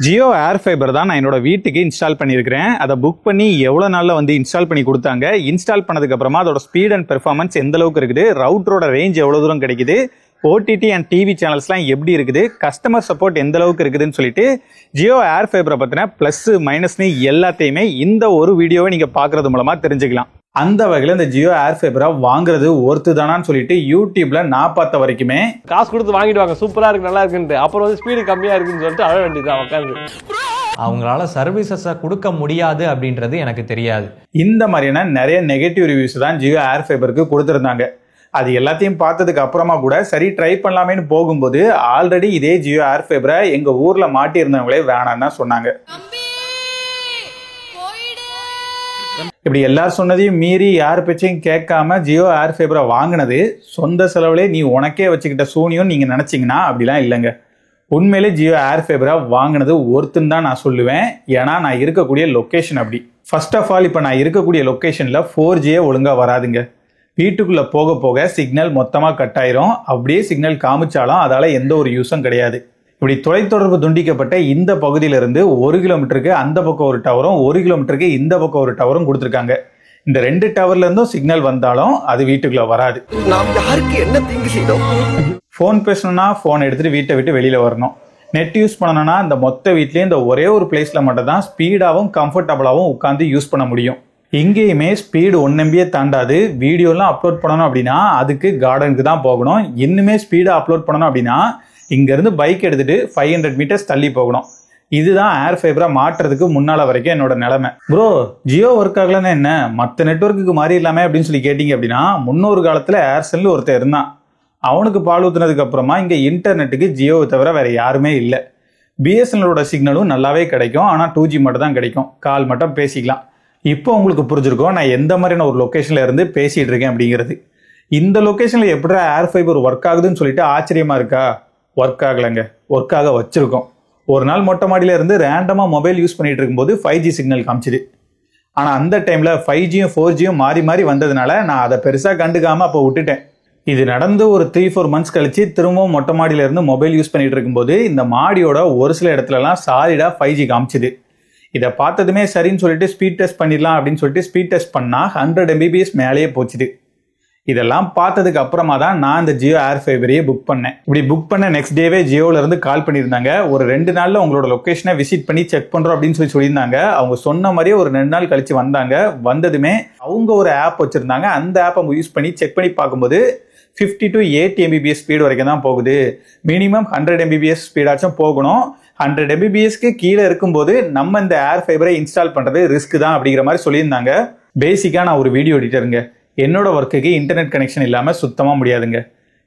ஜியோ ஏர் fibre தான் நான் என்னோட வீட்டுக்கு இன்ஸ்டால் பண்ணியிருக்கிறேன். அதை புக் பண்ணி எவ்வளோ நாளில் வந்து இன்ஸ்டால் பண்ணி கொடுத்தாங்க. இன்ஸ்டால் பண்ணதுக்கு அப்புறமா அதோட ஸ்பீட் அண்ட் பெர்ஃபார்மன்ஸ் எந்த அளவுக்கு இருக்குது, ரவுட்டரோட ரேஞ்ச் எவ்வளோ தூரம் கிடைக்குது, ஓடிடி அண்ட் டிவி சேனல்ஸ்லாம் எப்படி இருக்குது, கஸ்டமர் சப்போர்ட் எந்த அளவுக்கு இருக்குதுன்னு சொல்லிட்டு ஜியோ ஏர் ஃபைபரை பற்றின ப்ளஸ் மைனஸ்னு எல்லாத்தையுமே இந்த ஒரு வீடியோவை நீங்கள் பார்க்கறது மூலமாக தெரிஞ்சுக்கலாம். அந்த வகையில் இந்த ஜியோ ஏர் ஃபைபரை வாங்குறது ஒர்த்து தானான்னு சொல்லிட்டு யூடியூப்ல நான் பார்த்த வரைக்குமே காசு கொடுத்து வாங்கிடுவாங்க, சூப்பரா இருக்கு நல்லா இருக்குன்ட்டு. அப்புறம் வந்து ஸ்பீடு கம்மியா இருக்குன்னு சொல்லிட்டு அழ வேண்டியதான் உட்காந்து. அவங்களால சர்வீசஸை கொடுக்க முடியாது அப்படின்றது எனக்கு தெரியாது. இந்த மாதிரியான நிறைய நெகட்டிவ் ரிவ்யூஸ் தான் ஜியோ ஏர் ஃபைபருக்கு கொடுத்துருந்தாங்க. அது எல்லாத்தையும் பார்த்ததுக்கு அப்புறமா கூட சரி ட்ரை பண்ணலாமேன்னு போகும்போது ஆல்ரெடி இதே ஜியோ ஏர் ஃபைபரை எங்க ஊர்ல மாட்டி இருந்தவங்களே வேணான்னு தான் சொன்னாங்க. இப்படி எல்லாரும் சொன்னதையும் மீறி யார் பேச்சையும் கேட்காம ஜியோ ஏர் ஃபைபரை வாங்கினது சொந்த செலவுலே நீ உனக்கே வச்சுக்கிட்ட சூனியம் நீங்க நினைச்சீங்கன்னா அப்படிலாம் இல்லைங்க. உண்மையிலே ஜியோ ஏர் ஃபைபரை வாங்கினது ஒருத்துன்னு தான் நான் சொல்லுவேன். ஏன்னா நான் இருக்கக்கூடிய லொக்கேஷன் அப்படி. ஃபர்ஸ்ட் ஆஃப் ஆல் இப்போ நான் இருக்கக்கூடிய லொக்கேஷன்ல 4G ஒழுங்கா வராதுங்க. வீட்டுக்குள்ள போக போக சிக்னல் மொத்தமா கட் ஆயிரும். அப்படியே சிக்னல் காமிச்சாலும் அதால எந்த ஒரு யூஸும் கிடையாது. இப்படி தொலைத்தொடர்பு துண்டிக்கப்பட்ட இந்த பகுதியிலிருந்து 1 கிலோமீட்டருக்கு அந்த பக்கம் ஒரு டவரும் 1 கிலோமீட்டருக்கு இந்த பக்கம் ஒரு டவரும் கொடுத்துருக்காங்க. இந்த 2 டவர்ல இருந்தும் சிக்னல் வந்தாலும் அது வீட்டுக்குள்ள வராது. நாம் யாருக்கு என்ன தீங்கு செய்தோம்? போன் பேசணும்னா போன் எடுத்துட்டு வீட்டை விட்டு வெளியில வரணும். நெட் யூஸ் பண்ணணும்னா இந்த மொத்த வீட்லயும் இந்த ஒரே ஒரு பிளேஸ்ல மட்டும் தான் ஸ்பீடாவும் கம்ஃபர்டபுளாவும் உட்காந்து யூஸ் பண்ண முடியும். எங்கேயுமே ஸ்பீடு 1 MB தாண்டாது. வீடியோலாம் அப்லோட் பண்ணணும் அப்படின்னா அதுக்கு கார்டனுக்கு தான் போகணும். இன்னுமே ஸ்பீடா அப்லோட் பண்ணணும் அப்படின்னா இங்க இருந்து பைக் எடுத்துட்டு 500 மீட்டர்ஸ் தள்ளி போகணும். இதுதான் ஏர் ஃபைபரா மாற்றுறதுக்கு முன்னால வரைக்கும் என்னோட நிலைமை. ப்ரோ ஜியோ ஒர்க் ஆகலன்னா என்ன, மற்ற நெட்வொர்க்குக்கு மாறி இல்லாம அப்படின்னு சொல்லி கேட்டீங்க அப்படின்னா முன்னொரு காலத்துல ஏர்செல் ஒருத்தர் இருந்தான். அவனுக்கு பால் ஊத்துனதுக்கு அப்புறமா இங்க இன்டர்நெட்டுக்கு ஜியோவை தவிர வேற யாருமே இல்லை. பிஎஸ்என்எலோட சிக்னலும் நல்லாவே கிடைக்கும். ஆனா 2G மட்டும் தான் கிடைக்கும். கால் மட்டும் பேசிக்கலாம். இப்போ உங்களுக்கு புரிஞ்சிருக்கும் நான் எந்த மாதிரியான ஒரு லொக்கேஷன்ல இருந்து பேசிட்டு இருக்கேன் அப்படிங்கிறது. இந்த லொக்கேஷன்ல எப்படி ஏர் ஃபைபர் ஒர்க் ஆகுதுன்னு சொல்லிட்டு ஆச்சரியமா இருக்கா? ஒர்க் ஆகலைங்க, ஒர்க் ஆக வச்சிருக்கோம். ஒரு நாள் மொட்டை மாடியில இருந்து ரேண்டமா மொபைல் யூஸ் பண்ணிட்டு இருக்கும்போது 5G சிக்னல் காமிச்சுது. ஆனா அந்த டைம்ல 5Gயும் 4Gயும் மாறி மாறி வந்ததுனால நான் அதை பெருசா கண்டுக்காம அப்போ விட்டுட்டேன். இது நடந்து ஒரு 3-4 மந்த்ஸ் கழிச்சு திரும்பவும் மொட்டை மாடியில இருந்து மொபைல் யூஸ் பண்ணிட்டு இருக்கும்போது இந்த மாடியோட ஒரு சில இடத்துலலாம் சாலிடா 5G காமிச்சுது. இதை பார்த்ததுமே சரின்னு சொல்லிட்டு ஸ்பீட் டெஸ்ட் பண்ணிடலாம் அப்படின்னு சொல்லிட்டு ஸ்பீட் டெஸ்ட் பண்ணா 100 Mbps மேலேயே போச்சுது. இதெல்லாம் பார்த்ததுக்கு அப்புறமா தான் நான் இந்த ஜியோ ஏர் ஃபைபரையே புக் பண்ணேன். இப்படி புக் பண்ண நெக்ஸ்ட் டேவே ஜியோல இருந்து கால் பண்ணியிருந்தாங்க. ஒரு 2 நாள்ல உங்களோட லொகேஷனை விசிட் பண்ணி செக் பண்றோம் அப்படின்னு சொல்லியிருந்தாங்க. அவங்க சொன்ன மாதிரியே ஒரு 2 நாள் கழிச்சு வந்தாங்க. வந்ததுமே அவங்க ஒரு ஆப் வச்சிருந்தாங்க. அந்த ஆப் அவங்க யூஸ் பண்ணி செக் பண்ணி பார்க்கும்போது 50 to 80 Mbps ஸ்பீடு வரைக்கும் தான் போகுது. மினிமம் 100 Mbps ஸ்பீடாச்சும் போகணும். 100 Mbpsக்கு கீழே இருக்கும்போது நம்ம இந்த ஏர் ஃபைபரை இன்ஸ்டால் பண்றது ரிஸ்க் தான் அப்படிங்கிற மாதிரி சொல்லியிருந்தாங்க. பேசிக்கா நான் ஒரு வீடியோ எடிட்டருங்க. என்னோட ஒர்க்குக்கு இன்டர்நெட் கனெக்ஷன் இல்லாம சுத்தமா முடியாதுங்க.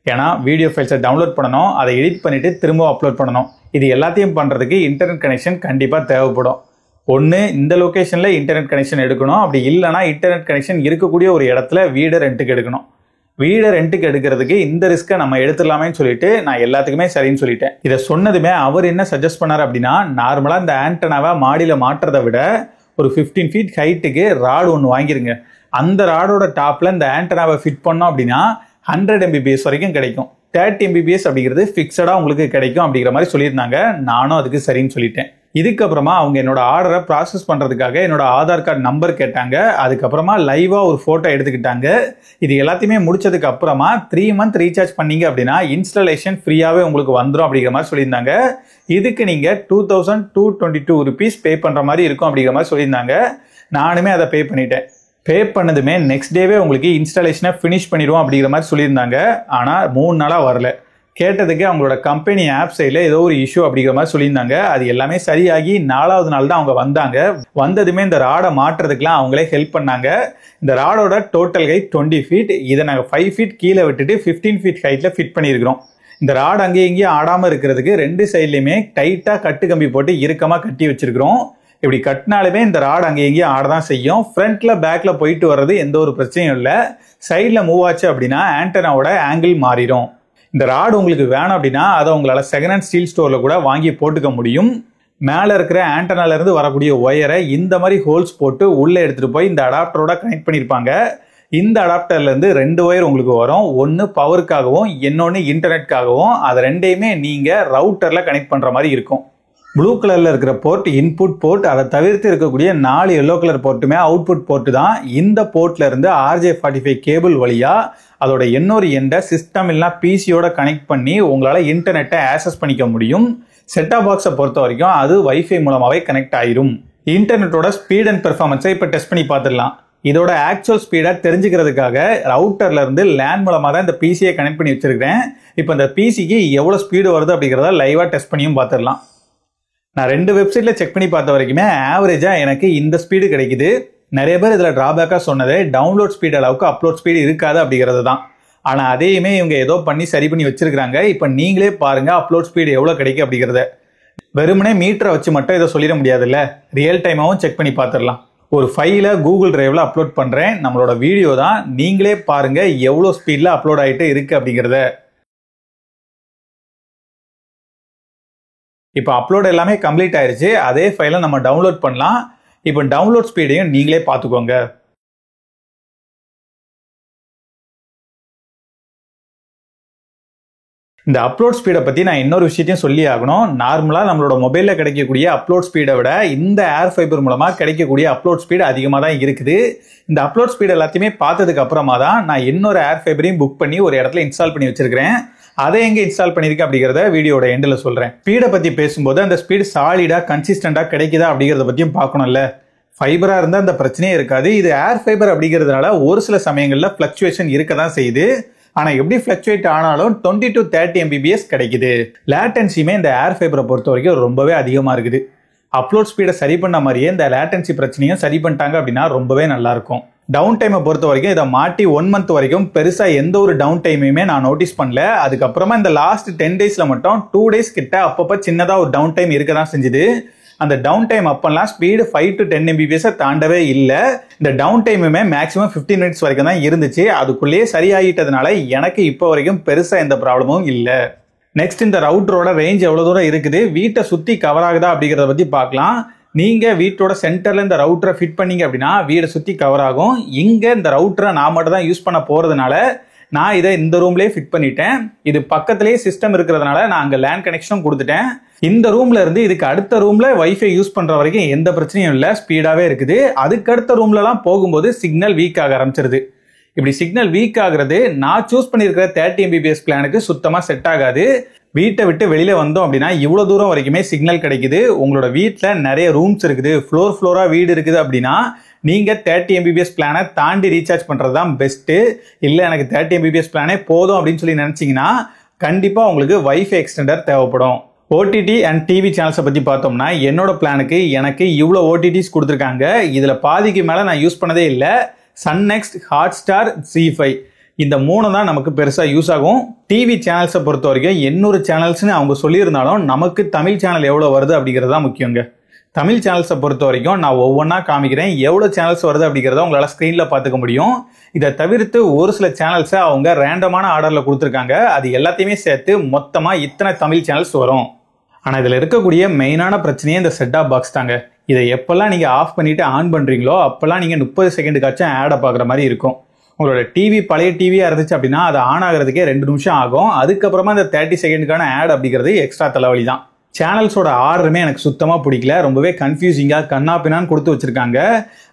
ஏன்னா வீடியோ ஃபைல்ஸை டவுன்லோட் பண்ணணும், அதை எடிட் பண்ணிட்டு திரும்ப அப்லோட் பண்ணணும். இது எல்லாத்தையும் பண்றதுக்கு இன்டர்நெட் கனெக்ஷன் கண்டிப்பா தேவைப்படும். ஒன்று இந்த லொகேஷன்ல இன்டர்நெட் கனெக்ஷன் எடுக்கணும். அப்படி இல்லைனா இன்டர்நெட் கனெக்ஷன் இருக்கக்கூடிய ஒரு இடத்துல வீடை ரெண்ட்டுக்கு எடுக்கணும். வீடை ரெண்ட்டுக்கு எடுக்கிறதுக்கு இந்த ரிஸ்க்கை நம்ம எடுத்துடலாமேன்னு சொல்லிட்டு நான் எல்லாத்துக்குமே சரின்னு சொல்லிட்டேன். இதை சொன்னதுமே அவர் என்ன சஜஸ்ட் பண்ணார் அப்படின்னா, நார்மலா இந்த ஆண்டனாவை மாடியில மாட்டுறதை விட ஒரு 15 feet ஹைட்டுக்கு ராடு ஒன்று வாங்கிருங்க. அந்த ராடோட டாப்ல இந்த ஆண்டனாவை ஃபிட் பண்ணோம் அப்படின்னா 100 Mbps வரைக்கும் கிடைக்கும். 30 Mbps அப்படிங்கிறது ஃபிக்ஸடா உங்களுக்கு கிடைக்கும் அப்படிங்கிற மாதிரி சொல்லியிருந்தாங்க. நானும் அதுக்கு சரின்னு சொல்லிட்டேன். இதுக்கப்புறமா அவங்க என்னோட ஆர்டரை ப்ராசஸ் பண்றதுக்காக என்னோட ஆதார் கார்டு நம்பர் கேட்டாங்க. அதுக்கப்புறமா லைவா ஒரு போட்டோ எடுத்துக்கிட்டாங்க. இது எல்லாத்தையுமே முடிச்சதுக்கு அப்புறமா 3 month ரீசார்ஜ் பண்ணீங்க அப்படின்னா இன்ஸ்டாலேஷன் ஃப்ரீயாவே உங்களுக்கு வந்துடும் அப்படிங்கிற மாதிரி சொல்லியிருந்தாங்க. இதுக்கு நீங்க 2222 rupees பே பண்ற மாதிரி இருக்கும் அப்படிங்கிற மாதிரி சொல்லியிருந்தாங்க. நானுமே அதை பே பண்ணிட்டேன். பே பண்ணதுமே நெக்ஸ்ட் டேவே உங்களுக்கு இன்ஸ்டாலேஷனை ஃபினிஷ் பண்ணிடுவோம் அப்படிங்கிற மாதிரி சொல்லியிருந்தாங்க. ஆனால் 3 நாளாக வரல. கேட்டதுக்கு அவங்களோட கம்பெனி ஆப் சைடில் ஏதோ ஒரு இஷ்யூ அப்படிங்கிற மாதிரி சொல்லியிருந்தாங்க. அது எல்லாமே சரியாகி 4வது நாள் தான் அவங்க வந்தாங்க. வந்ததுமே இந்த ராடை மாற்றுறதுக்குலாம் அவங்களே ஹெல்ப் பண்ணாங்க. இந்த ராடோட டோட்டல் ஹைட் 20 feet. இதை நாங்கள் 5 feet கீழே விட்டுட்டு 15 feet ஹைட்டில் ஃபிட் பண்ணியிருக்கிறோம். இந்த ராடு அங்கேயும் இங்கேயும் ஆடாமல் இருக்கிறதுக்கு 2 சைட்லையுமே டைட்டாக கட்டு கம்பி போட்டு இறுக்கமாக கட்டி வச்சிருக்கிறோம். இப்படி கட்டினாலுமே இந்த ராடு அங்கே எங்கேயும் ஆடதான் செய்யும். ஃப்ரண்ட்ல பேக்ல போயிட்டு வர்றது எந்த ஒரு பிரச்சனையும் இல்லை. சைட்ல மூவ் ஆச்சு அப்படின்னா ஆண்டனாவோட ஆங்கிள் மாறிடும். இந்த ராடு உங்களுக்கு வேணும் அப்படின்னா அதை உங்களால செகண்ட் ஹேண்ட் ஸ்டீல் ஸ்டோர்ல கூட வாங்கி போட்டுக்க முடியும். மேல இருக்கிற ஆண்டனால இருந்து வரக்கூடிய ஒயரை இந்த மாதிரி ஹோல்ஸ் போட்டு உள்ள எடுத்துட்டு போய் இந்த அடாப்டரோட கனெக்ட் பண்ணிருப்பாங்க. இந்த அடாப்டர்ல இருந்து 2 ஒயர் உங்களுக்கு வரும். ஒன்னு பவருக்காகவும் இன்னொன்னு இன்டர்நெட்காகவும். அது ரெண்டையுமே நீங்க ரவுட்டர்ல கனெக்ட் பண்ற மாதிரி இருக்கும். ப்ளூ கலர்ல இருக்கிற போர்ட் இன்புட் போர்ட், அதை தவிர்த்து இருக்கக்கூடிய 4 எல்லோ கலர் போர்ட்டுமே அவுட்புட் போர்ட் தான். இந்த போர்ட்ல இருந்து RJ45 கேபிள் வழியா அதோட இன்னொரு எண்டை சிஸ்டம் இல்லைனா பிசியோட கனெக்ட் பண்ணி உங்களால இன்டர்நெட்டை ஆக்சஸ் பண்ணிக்க முடியும். செட்டாப் பாக்ஸை பொறுத்த வரைக்கும் அது வைஃபை மூலமாவே கனெக்ட் ஆயிரும். இன்டர்நெட்டோட ஸ்பீட் அண்ட் பெர்ஃபார்மன்ஸை இப்போ டெஸ்ட் பண்ணி பார்த்துடலாம். இதோட ஆக்சுவல் ஸ்பீடை தெரிஞ்சுக்கிறதுக்காக ரவுட்டர்ல இருந்து லேண்ட் மூலமாக தான் இந்த பிசியை கனெக்ட் பண்ணி வச்சிருக்கேன். இப்போ இந்த பிசிக்கு எவ்வளோ ஸ்பீடு வருது அப்படிங்கிறத லைவாக டெஸ்ட் பண்ணியும் பார்த்துடலாம். நான் 2 வெப்சைட்ல செக் பண்ணி பார்த்த வரைக்குமே ஆவரேஜா எனக்கு இந்த ஸ்பீடு கிடைக்குது. நிறைய பேர் இதில் டிராபேக்காக சொன்னது டவுன்லோட் ஸ்பீட் அளவுக்கு அப்லோட் ஸ்பீடு இருக்காது அப்படிங்கிறது தான். ஆனால் அதையுமே இவங்க ஏதோ பண்ணி சரி பண்ணி வச்சிருக்காங்க. இப்போ நீங்களே பாருங்க அப்லோட் ஸ்பீடு எவ்வளோ கிடைக்கும் அப்படிங்கிறத. வெறுமனே மீட்டரை வச்சு மட்டும் இதை சொல்லிட முடியாதுல்ல, ரியல் டைமாகவும் செக் பண்ணி பார்த்துடலாம். ஒரு ஃபைலை கூகுள் டிரைவ்ல அப்லோட் பண்றேன். நம்மளோட வீடியோ தான், நீங்களே பாருங்க எவ்வளோ ஸ்பீட்ல அப்லோட் ஆகிட்டு இருக்கு அப்படிங்கிறத. இப்போ அப்லோட் எல்லாமே கம்ப்ளீட் ஆயிருச்சு. அதே ஃபைலை நம்ம டவுன்லோட் பண்ணலாம். இப்போ டவுன்லோட் ஸ்பீடையும் நீங்களே பார்த்துக்கோங்க. இந்த அப்லோட் ஸ்பீடை பற்றி நான் இன்னொரு விஷயத்தையும் சொல்லி ஆகணும். நார்மலாக நம்மளோட மொபைலில் கிடைக்கக்கூடிய அப்லோட் ஸ்பீடை விட இந்த ஏர் ஃபைபர் மூலமாக கிடைக்கக்கூடிய அப்லோட் ஸ்பீடு அதிகமாக தான் இருக்குது. இந்த அப்லோட் ஸ்பீடு எல்லாத்தையுமே பார்த்ததுக்கு அப்புறமா தான் நான் இன்னொரு ஏர் ஃபைபரையும் புக் பண்ணி ஒரு இடத்துல இன்ஸ்டால் பண்ணி வச்சிருக்கிறேன். அதை எங்கே இன்ஸ்டால் பண்ணியிருக்கேன் அப்படிங்கிறத வீடியோட எண்டில் சொல்கிறேன். ஸ்பீடை பற்றி பேசும்போது அந்த ஸ்பீடு சாலிடாக கன்சிஸ்டண்டாக கிடைக்குதா அப்படிங்கிறத பற்றியும் பார்க்கணும்ல. ஃபைபராக இருந்தால் அந்த பிரச்சனையே இருக்காது. இது ஏர் ஃபைபர் அப்படிங்கிறதுனால ஒரு சில சமயங்களில் ஃப்ளக்சுவேஷன் இருக்க தான் செய்யுது. ஆனால் எப்படி ஃப்ளக்சுவேட் ஆனாலும் 20 to 30 Mbps கிடைக்குது. லேட்டன்சியுமே இந்த ஏர் ஃபைபரை பொறுத்த வரைக்கும் ரொம்பவே அதிகமாக இருக்குது. அப்லோட் ஸ்பீடை சரி பண்ண மாதிரியே இந்த லேட்டன்சி பிரச்சனையும் சரி பண்ணிட்டாங்க அப்படின்னா ரொம்பவே நல்லா இருக்கும். டவுன் டைமை பொறுத்த வரைக்கும் இதை மாட்டி 1 month வரைக்கும் பெருசாக எந்த ஒரு டவுன் டைமையுமே நான் நோட்டீஸ் பண்ணல. அதுக்கப்புறமா இந்த லாஸ்ட் 10 daysல மட்டும் 2 days கிட்ட அப்பப்போ சின்னதாக ஒரு டவுன் டைம் இருக்க தான் செஞ்சுது. அந்த டவுன் டைம் அப்பெல்லாம் ஸ்பீடு 5 to 10 Mbps தாண்டவே இல்லை. இந்த டவுன் டைமுமே மேக்ஸிமம் 15 minutes வரைக்கும் தான் இருந்துச்சு. அதுக்குள்ளேயே சரியாகிட்டதுனால எனக்கு இப்போ வரைக்கும் பெருசா எந்த ப்ராப்ளமும் இல்லை. நெக்ஸ்ட் இந்த ரவுட்டரோட ரேஞ்ச் எவ்வளவு தூரம் இருக்குது, வீட்டை சுத்தி கவர் ஆகுதா அப்படிங்கிறத பத்தி பார்க்கலாம். நீங்க வீட்டோட சென்டர்ல இந்த ரவுட்டரை ஃபிட் பண்ணீங்க அப்படின்னா வீடை சுத்தி கவர் ஆகும். இங்க இந்த ரவுட்டரை நான் மட்டும் தான் யூஸ் பண்ண போறதுனால நான் இதை இந்த ரூம்லயே ஃபிட் பண்ணிட்டேன். இது பக்கத்திலேயே சிஸ்டம் இருக்கிறதுனால நான் அங்க லேண்ட் கனெக்ஷனும் கொடுத்துட்டேன். இந்த ரூம்ல இருந்து இதுக்கு அடுத்த ரூம்ல வைஃபை யூஸ் பண்ற வரைக்கும் எந்த பிரச்சனையும் இல்லை, ஸ்பீடாவே இருக்குது. அதுக்கு அடுத்த ரூம்ல எல்லாம் போகும்போது சிக்னல் வீக் ஆக ஆரம்பிச்சிருது. இப்படி சிக்னல் வீக் ஆகுறது நான் சூஸ் பண்ணியிருக்கிற 30 Mbps பிளானுக்கு சுத்தமா செட் ஆகாது. வீட்டை விட்டு வெளியில வந்தோம் அப்படின்னா இவ்வளவு தூரம் வரைக்குமே சிக்னல் கிடைக்குது. உங்களோட வீட்டில் நிறைய ரூம்ஸ் இருக்குது, ஃப்ளோரா வீடு இருக்குது அப்படின்னா நீங்க 30 Mbps பிளானை தாண்டி ரீசார்ஜ் பண்றது தான் பெஸ்ட். இல்ல எனக்கு 30 Mbps பிளானே போதும் அப்படின்னு சொல்லி நினைச்சீங்கன்னா கண்டிப்பா உங்களுக்கு வைஃபை எக்ஸ்டெண்டர் தேவைப்படும். ஓடிடி அண்ட் டிவி சேனல்ஸை பற்றி பார்த்தோம்னா என்னோட பிளானுக்கு எனக்கு இவ்வளோ ஓடிடிஸ் கொடுத்துருக்காங்க. இதில் பாதிக்கு மேலே நான் யூஸ் பண்ணதே இல்லை. சன் நெக்ஸ்ட், ஹாட்ஸ்டார், ஜி5 இந்த 3 தான் நமக்கு பெருசாக யூஸ் ஆகும். டிவி சேனல்ஸை பொறுத்த வரைக்கும் 800 சேனல்ஸ்னு அவங்க சொல்லியிருந்தாலும் நமக்கு தமிழ் சேனல் எவ்வளோ வருது அப்படிங்கிறது தான் முக்கியங்க. தமிழ் சேனல்ஸை பொறுத்த வரைக்கும் நான் ஒவ்வொன்றா காமிக்கிறேன். எவ்வளோ சேனல்ஸ் வருது அப்படிங்கிறத உங்களால் ஸ்க்ரீனில் பார்த்துக்க முடியும். இதை தவிர்த்து ஒரு சில சேனல்ஸை அவங்க ரேண்டமான ஆர்டரில் கொடுத்துருக்காங்க. அது எல்லாத்தையுமே சேர்த்து மொத்தமாக இத்தனை தமிழ் சேனல்ஸ் வரும். ஆனால் இதில் இருக்கக்கூடிய மெயினான பிரச்சனையே இந்த செட்டாப் பாக்ஸ் தாங்க. இதை எப்பெல்லாம் நீங்கள் ஆஃப் பண்ணிவிட்டு ஆன் பண்ணுறீங்களோ அப்போல்லாம் நீங்கள் 30 செகண்டுக்காச்சும் ஆடை பார்க்குற மாதிரி இருக்கும். உங்களோட டிவி பழைய டிவியாக இருந்துச்சு அப்படின்னா அது ஆன் ஆகிறதுக்கே 2 நிமிஷம் ஆகும். அதுக்கப்புறமா இந்த 30 செகண்டுக்கான ஆட் அப்படிங்கிறது எக்ஸ்ட்ரா தலைவலி தான். சேனல்ஸோட ஆர்டருமே எனக்கு சுத்தமாக பிடிக்கல. ரொம்பவே கன்ஃபியூசிங்காக கண்ணா பின்னான்னு கொடுத்து வச்சிருக்காங்க.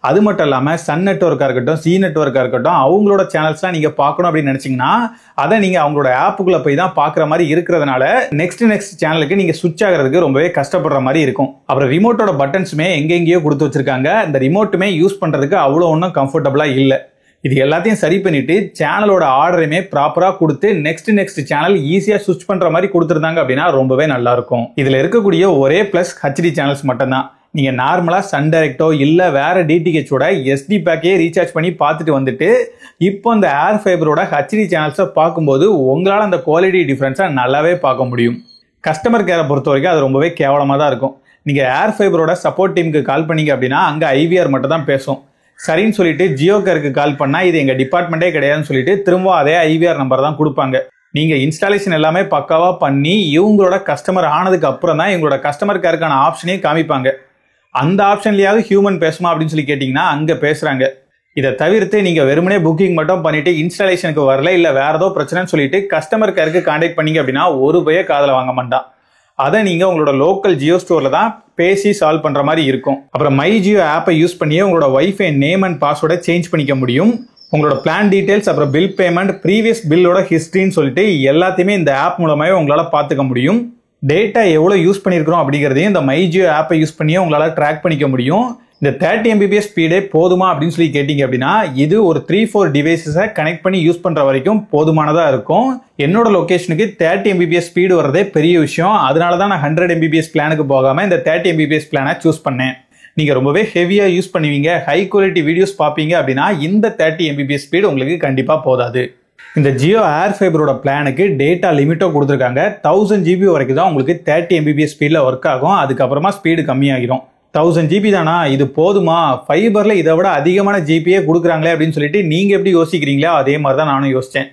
அது மட்டும் இல்லாமல் சன் நெட்வொர்க்காக இருக்கட்டும், சி நெட்வொர்க்காக இருக்கட்டும், அவங்களோட சேனல்ஸ்லாம் நீங்கள் பார்க்கணும் அப்படின்னு நினச்சிங்கன்னா அதை நீங்கள் அவங்களோட ஆப்புக்குள்ளே போய் தான் பார்க்குற மாதிரி இருக்கிறதுனால நெக்ஸ்ட் சேனலுக்கு நீங்கள் சுவிட்ச் ஆகிறதுக்கு ரொம்பவே கஷ்டப்படுற மாதிரி இருக்கும். அப்புறம் ரிமோட்டோட பட்டன்ஸுமே எங்கெங்கேயோ கொடுத்து வச்சிருக்காங்க. இந்த ரிமோட்டுமே யூஸ் பண்ணுறதுக்கு அவ்வளோ ஒன்றும் கம்ஃபர்டபுளாக இல்லை. இது எல்லாத்தையும் சரி பண்ணிட்டு சேனலோட ஆர்டரையுமே ப்ராப்பரா கொடுத்து நெக்ஸ்ட் சேனல் ஈஸியா ஸ்விட்ச் பண்ற மாதிரி கொடுத்துருந்தாங்க அப்படின்னா ரொம்பவே நல்லா இருக்கும். இதுல இருக்கக்கூடிய ஒரே பிளஸ் ஹெச்டி சேனல்ஸ் மட்டும்தான். நீங்க நார்மலா சன் டைரக்டோ இல்ல வேற டிடிஹெச்சோட எஸ்டி பேக்கே ரீசார்ஜ் பண்ணி பார்த்துட்டு வந்துட்டு இப்போ இந்த ஏர் ஃபைபரோட ஹெச்டி சேனல்ஸை பார்க்கும்போது உங்களால் அந்த குவாலிட்டி டிஃபரன்ஸை நல்லாவே பார்க்க முடியும். கஸ்டமர் கேரை பொறுத்த வரைக்கும் அது ரொம்பவே கேவலமாக தான் இருக்கும். நீங்க ஏர் ஃபைபரோட சப்போர்ட் டீமுக்கு கால் பண்ணீங்க அப்படின்னா அங்கே ஐவிஆர் மட்டும் தான் பேசும். சரின்னு சொல்லிட்டு ஜியோ கேருக்கு கால் பண்ணா இது எங்க டிபார்ட்மெண்ட்டே கிடையாதுன்னு சொல்லிட்டு திரும்ப அதே ஐவிஆர் நம்பர் தான் கொடுப்பாங்க. நீங்க இன்ஸ்டாலேஷன் எல்லாமே பக்காவா பண்ணி இவங்களோட கஸ்டமர் ஆனதுக்கு அப்புறம் தான் இவங்களோட கஸ்டமர் கேருக்கான ஆப்ஷனையும் காமிப்பாங்க. அந்த ஆப்ஷன்லயாவது ஹியூமன் பேசுமா அப்படின்னு சொல்லி கேட்டீங்கன்னா அங்க பேசுறாங்க. இதை தவிர்த்து நீங்க வெறுமனே புக்கிங் மட்டும் பண்ணிட்டு இன்ஸ்டாலேஷனுக்கு வரல இல்ல வேற ஏதோ பிரச்சனைன்னு சொல்லிட்டு கஸ்டமர் கேருக்கு கான்டாக்ட் பண்ணீங்க அப்படின்னா ஒரு பய காதல வாங்க மாட்டான். அதை நீங்க உங்களோட லோக்கல் ஜியோ ஸ்டோர்ல தான் பேசி சால்வ் பண்ற மாதிரி இருக்கும். அப்புறம் மை ஜியோ ஆப்பை யூஸ் பண்ணியே உங்களோட வைஃபை நேம் அண்ட் பாஸ்வேர்டை சேஞ்ச் பண்ணிக்க முடியும். உங்களோட பிளான் டீடைல்ஸ், அப்புறம் பில் பேமெண்ட், ப்ரீவியஸ் பில்லோட ஹிஸ்டரின்னு சொல்லிட்டு எல்லாத்தையுமே இந்த ஆப் மூலமாவே உங்களால பாத்துக்க முடியும். டேட்டா எவ்வளவு யூஸ் பண்ணிருக்கிறோம் அப்படிங்கறதையும் இந்த மை ஜியோ ஆப்பை யூஸ் பண்ணியே உங்களால ட்ராக் பண்ணிக்க முடியும். இந்த 30 Mbps ஸ்பீடே போதுமா அப்படின்னு சொல்லி கேட்டீங்க அப்படின்னா, இது ஒரு 3-4 டிவைசஸை கனெக்ட் பண்ணி யூஸ் பண்ற வரைக்கும் போதுமானதா இருக்கும். என்னோட லொகேஷனுக்கு 30 Mbps ஸ்பீடு வரதே பெரிய விஷயம். அதனால தான் நான் 100 Mbps பிளானுக்கு போகாம இந்த 30 Mbps பிளானை சூஸ் பண்ணேன். நீங்க ரொம்பவே ஹெவியா யூஸ் பண்ணுவீங்க, ஹை குவாலிட்டி வீடியோஸ் பார்ப்பீங்க அப்படின்னா இந்த 30 Mbps ஸ்பீடு உங்களுக்கு கண்டிப்பா போதாது. இந்த ஜியோ ஏர் ஃபைபரோட பிளானுக்கு டேட்டா லிமிட்டும் கொடுத்துருக்காங்க. 1000 GB வரைக்கும் தான் உங்களுக்கு 30 Mbps ஸ்பீட்ல ஒர்க் ஆகும். அதுக்கப்புறமா ஸ்பீடு கம்மியாகிடும். 1000 GB தானா, இது போதுமா, ஃபைபர்ல இதை விட அதிகமான ஜிபியே கொடுக்குறாங்களே அப்படின்னு சொல்லிட்டு நீங்க எப்படி யோசிக்கிறீங்களோ அதே மாதிரி தான் நானும் யோசிச்சேன்.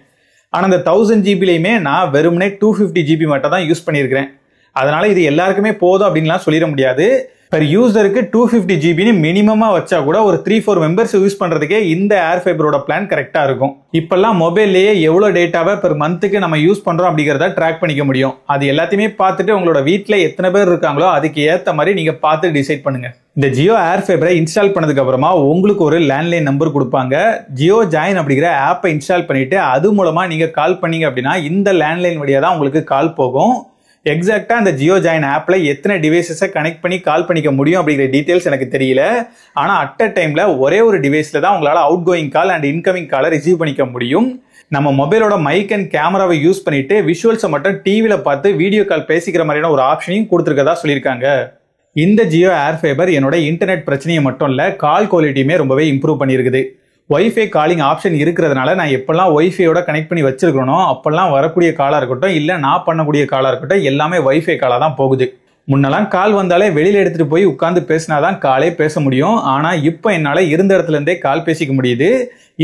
ஆனா இந்த 1000 GBலையுமே நான் வெறுமனே 250 GB மட்டும் தான் யூஸ் பண்ணியிருக்கிறேன். அதனால இது எல்லாருக்குமே போதும் அப்படின்லாம் சொல்லிட முடியாது. per யூசருக்கு 250 GB மினிமமா வச்சா கூட ஒரு 3-4 மெம்பர்ஸ் யூஸ் பண்றதுக்கே இந்த ஏர் ஃபைபரோட பிளான் கரெக்டா இருக்கும். இப்பெல்லாம் மொபைல்லேயே எவ்வளவு டேட்டாவை பெர் மந்த்துக்கு நம்ம யூஸ் பண்றோம் அப்படிங்கறத ட்ராக் பண்ணிக்க முடியும். அது எல்லாத்தையுமே பார்த்துட்டு உங்களோட வீட்டுல எத்தனை பேர் இருக்காங்களோ அதுக்கு ஏத்த மாதிரி நீங்க பார்த்து டிசைட் பண்ணுங்க. இந்த ஜியோ ஏர் ஃபைபரை இன்ஸ்டால் பண்ணதுக்கு அப்புறமா உங்களுக்கு ஒரு லேண்ட்லைன் நம்பர் கொடுப்பாங்க. ஜியோ ஜாயின் அப்படிங்கிற ஆப்பை இன்ஸ்டால் பண்ணிட்டு அது மூலமா நீங்க கால் பண்ணீங்க அப்படின்னா இந்த லேண்ட்லைன் வழியா தான் உங்களுக்கு கால் போகும். எக்ஸாக்டா அந்த ஜியோ ஜாயின் ஆப்ல எத்தனை டிவைசஸை கனெக்ட் பண்ணி கால் பண்ணிக்க முடியும் அப்படிங்கிற டீடைல்ஸ் எனக்கு தெரியல. ஆனா அட் அ டைம்ல ஒரே ஒரு டிவைஸ்ல தான் உங்களால out going call and incoming காலை ரிசீவ் பண்ணிக்க முடியும். நம்ம மொபைலோட மைக் அண்ட் கேமராவை யூஸ் பண்ணிட்டு விஷுவல்ஸை மட்டும் டிவில பார்த்து வீடியோ கால் பேசிக்கிற மாதிரியான ஒரு ஆப்ஷனையும் கொடுத்துருக்கதா சொல்லியிருக்காங்க. இந்த ஜியோ ஏர் ஃபைபர் என்னோட இன்டர்நெட் பிரச்சனையை மட்டும் இல்ல, கால் குவாலிட்டியுமே ரொம்பவே இம்ப்ரூவ் பண்ணியிருக்குது. வைஃபை காலிங் ஆப்ஷன் இருக்கிறதுனால நான் எப்பெல்லாம் வைஃபையோட கனெக்ட் பண்ணி வச்சிருக்கணும் அப்பெல்லாம் வரக்கூடிய காலா இருக்கட்டும் இல்ல நான் பண்ணக்கூடிய காலா இருக்கட்டும் எல்லாமே வைஃபை காலா தான் போகுது. முன்னெல்லாம் கால் வந்தாலே வெளியில எடுத்துட்டு போய் உட்கார்ந்து பேசினாதான் காலே பேச முடியும். ஆனா இப்போ என்னால இருந்த இடத்துல இருந்தே கால் பேசிக்க முடியுது.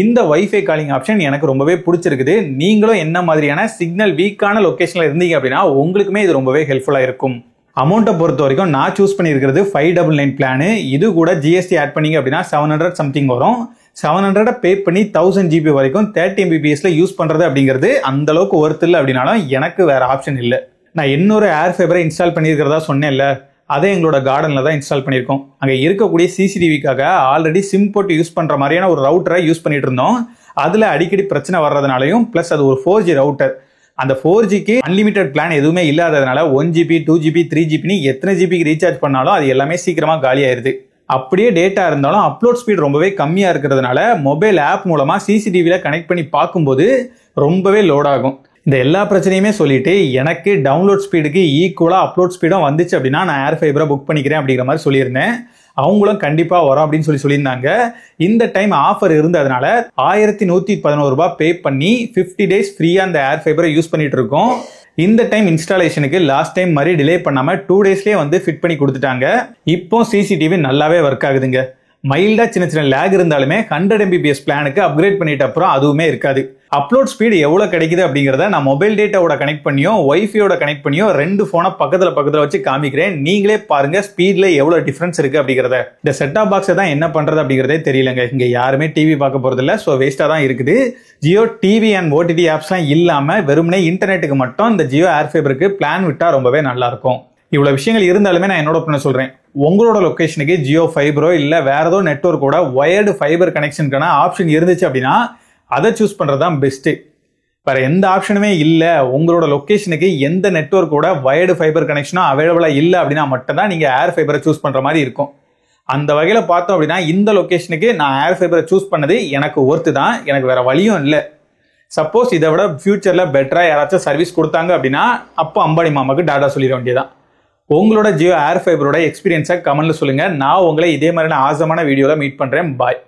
இந்த வைஃபை காலிங் ஆப்ஷன் எனக்கு ரொம்பவே பிடிச்சிருக்குது. நீங்களும் என்ன மாதிரியான சிக்னல் வீக்கான லொகேஷன்ல இருந்தீங்க அப்படின்னா உங்களுக்குமே இது ரொம்பவே ஹெல்ப்ஃபுல்லா இருக்கும். அமௌண்ட்டை பொறுத்த வரைக்கும் நான் சூஸ் பண்ணியிருக்கிறது 599 பிளானு. இது கூட ஜிஎஸ்டி ஆட் பண்ணீங்க அப்படின்னா 700 சம்திங் வரும். 700 பே பண்ணி 1000 GB வரைக்கும் 30 Mbpsல யூஸ் பண்றது அப்படிங்கிறது அந்த அளவுக்கு ஒர்த் இல்லை அப்படின்னாலும் எனக்கு வேற ஆப்ஷன் இல்லை. நான் இன்னொரு ஏர் ஃபைபரை இன்ஸ்டால் பண்ணியிருக்கிறதா சொன்னேன்ல, அதை எங்களோட கார்டன்ல தான் இன்ஸ்டால் பண்ணியிருக்கோம். அங்கே இருக்கக்கூடிய சிசிடிவிக்காக ஆல்ரெடி சிம் போட்டு யூஸ் பண்ற மாதிரியான ஒரு ரவுட்டரை யூஸ் பண்ணிட்டு இருந்தோம். அதுல அடிக்கடி பிரச்சனை வர்றதுனாலையும் பிளஸ் அது ஒரு 4G ரவுட்டர். அந்த 4Gக்கு அன்லிமிட்டட் பிளான் எதுவுமே இல்லாததுனால 1 GB 2 GB 3 GB எத்தனை ஜிபிக்கு ரீசார்ஜ் பண்ணாலும் அது எல்லாமே சீக்கிரமா காலி ஆயிருது. அப்படியே டேட்டா இருந்தாலும் அப்லோட் ஸ்பீட் ரொம்பவே கம்மியா இருக்கிறதுனால மொபைல் ஆப் மூலமா சிசிடிவில கனெக்ட் பண்ணி பார்க்கும்போது ரொம்பவே லோட் ஆகும். இந்த எல்லா பிரச்சனையுமே சொல்லிட்டு எனக்கு டவுன்லோட் ஸ்பீடுக்கு ஈக்குவலா அப்லோட் ஸ்பீடும் வந்துச்சு அப்படின்னா நான் ஏர் ஃபைபரை புக் பண்ணிக்கிறேன் அப்படிங்கிற மாதிரி சொல்லியிருந்தேன். அவங்களும் கண்டிப்பா வரும் அப்படின்னு சொல்லியிருந்தாங்க. இந்த டைம் ஆஃபர் இருந்ததுனால 1111 ரூபாய் பே பண்ணி 50 days ஃப்ரீயா அந்த ஏர் ஃபைபரை யூஸ் பண்ணிட்டு இருக்கோம். இந்த டைம் இன்ஸ்டாலேஷனுக்கு லாஸ்ட் டைம் மாதிரி டிலே பண்ணாம 2 daysலயே வந்து ஃபிட் பண்ணி கொடுத்துட்டாங்க. இப்போ சிசிடிவி நல்லாவே ஒர்க் ஆகுதுங்க. மைல்டா சின்ன சின்ன லேக் இருந்தாலுமே 100 Mbps பிளானுக்கு அப்கிரேட் பண்ணிட்ட அப்புறம் அதுவுமே இருக்காது. அப்லோட் ஸ்பீடு எவ்வளவு கிடைக்குது அப்படிங்கறத நான் மொபைல் டேட்டாவோட கனெக்ட் பண்ணியோ வைஃபையோட கனெக்ட் பண்ணியோ 2 போனை பக்கத்துல வச்சு காமிக்கிறேன். நீங்களே பாருங்க ஸ்பீட்ல எவ்வளவு டிஃபரன்ஸ் இருக்கு அப்படிங்கறத. இந்த செட்டாப் பாக்ஸ் தான் என்ன பண்றது அப்படிங்கறதே தெரியலங்க. இங்க யாருமே டிவி பார்க்க போறது இல்ல, சோ வேஸ்டா தான் இருக்குது. ஜியோ டிவி அண்ட் ஓடிடி ஆப்ஸ்லாம் இல்லாம வெறுமனே இன்டர்நெட்டுக்கு மட்டும் இந்த ஜியோ ஏர் ஃபைபருக்கு பிளான் விட்டா ரொம்பவே நல்லா இருக்கும். இவ்வளவு விஷயங்கள் இருந்தாலுமே நான் என்னோட ஒப்பீனியன் சொல்றேன். உங்களோட லொகேஷனுக்கு ஜியோ ஃபைபரோ இல்ல வேற ஏதோ நெட்வொர்க்கோட வயர்டு ஃபைபர் கனெக்ஷனுக்கான ஆப்ஷன் இருந்துச்சு அப்படின்னா அதை சூஸ் பண்றதுதான் பெஸ்ட். வேற எந்த ஆப்ஷனுமே இல்ல, உங்களோட லொகேஷனுக்கு எந்த நெட்வொர்க்கோட வயர்டு ஃபைபர் கனெக்ஷனும் அவைலபிளா இல்ல அப்படின்னா மட்டும் தான் நீங்க ஏர் ஃபைபரை சூஸ் பண்ற மாதிரி இருக்கும். அந்த வகையில பார்த்தோம் அப்படின்னா இந்த லொகேஷனுக்கு நான் ஏர் ஃபைபரை சூஸ் பண்ணது எனக்கு ஒர்த்து தான், எனக்கு வேற வழியும் இல்லை. சப்போஸ் இதை விட ஃபியூச்சர்ல பெட்டரா யாராச்சும் சர்வீஸ் கொடுத்தாங்க அப்படின்னா அப்போ அம்பானி மாமாக்கு டாடா சொல்லிட வேண்டியதான். உங்களோட ஜியோ ஏர் ஃபைபரோட எக்ஸ்பீரியன்ஸை கமெண்ட்ல சொல்லுங்க. நான் உங்களை இதே மாதிரியான ஆசமான வீடியோல மீட் பண்றேன். பாய்.